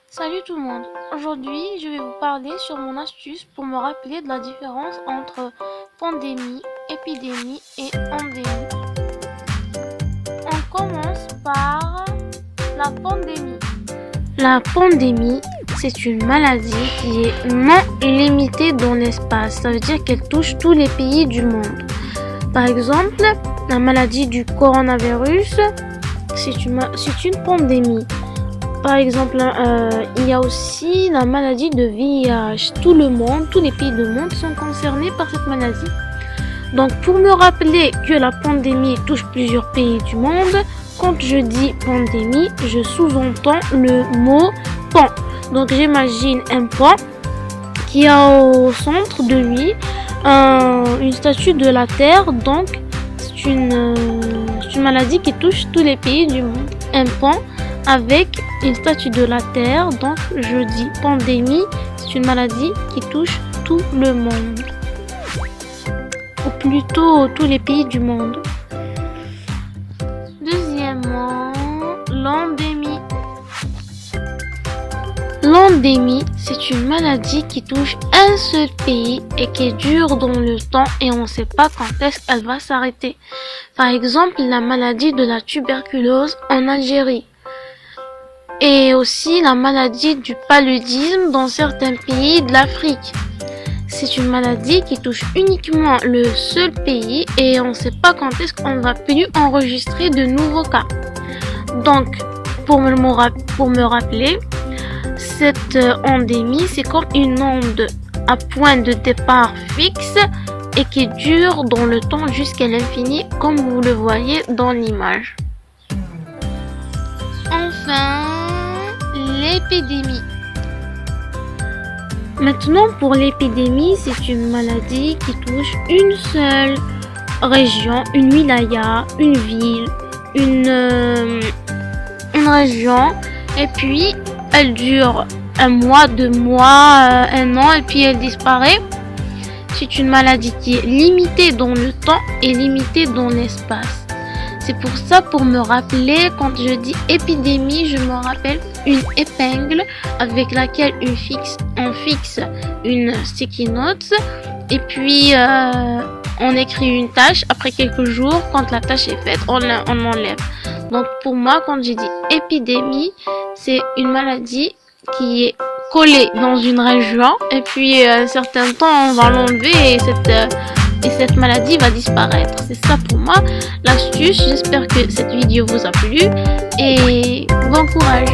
Salut tout le monde, aujourd'hui je vais vous parler sur mon astuce pour me rappeler de la différence entre pandémie, épidémie et endémie. On commence par la pandémie. La pandémie, c'est une maladie qui est non limitée dans l'espace, ça veut dire qu'elle touche tous les pays du monde. Par exemple, la maladie du coronavirus, c'est une pandémie. Par exemple, il y a aussi la maladie de VIH. Tout le monde, tous les pays du monde sont concernés par cette maladie. Donc, pour me rappeler que la pandémie touche plusieurs pays du monde, quand je dis pandémie, je sous-entends le mot pan. Donc, j'imagine un pan qui a au centre de lui une statue de la Terre. Donc, c'est une maladie qui touche tous les pays du monde. Un pan avec une statue de la Terre, donc je dis pandémie, c'est une maladie qui touche tout le monde, ou plutôt tous les pays du monde. Deuxièmement, l'endémie. L'endémie, c'est une maladie qui touche un seul pays et qui dure dans le temps et on ne sait pas quand est-ce qu'elle va s'arrêter. Par exemple, la maladie de la tuberculose en Algérie. Et aussi la maladie du paludisme dans certains pays de l'Afrique. C'est une maladie qui touche uniquement le seul pays et on ne sait pas quand est-ce qu'on va plus enregistrer de nouveaux cas. Donc, pour me rappeler, cette endémie, c'est comme une onde à point de départ fixe et qui dure dans le temps jusqu'à l'infini, comme vous le voyez dans l'image. Enfin, l'épidémie. Maintenant, pour l'épidémie, c'est une maladie qui touche une seule région, une wilaya, une ville, une région, et puis elle dure un mois, 2 mois, un an, et puis elle disparaît. C'est une maladie qui est limitée dans le temps et limitée dans l'espace. C'est pour ça, pour me rappeler, quand je dis épidémie, je me rappelle une épingle avec laquelle on fixe une sticky note et puis on écrit une tâche. Après quelques jours, quand la tâche est faite, on l'enlève. Donc pour moi, quand j'ai dit épidémie, c'est une maladie qui est collée dans une région et puis un certain temps, on va l'enlever et cette maladie va disparaître. C'est ça pour moi l'astuce. J'espère que cette vidéo vous a plu et bon courage.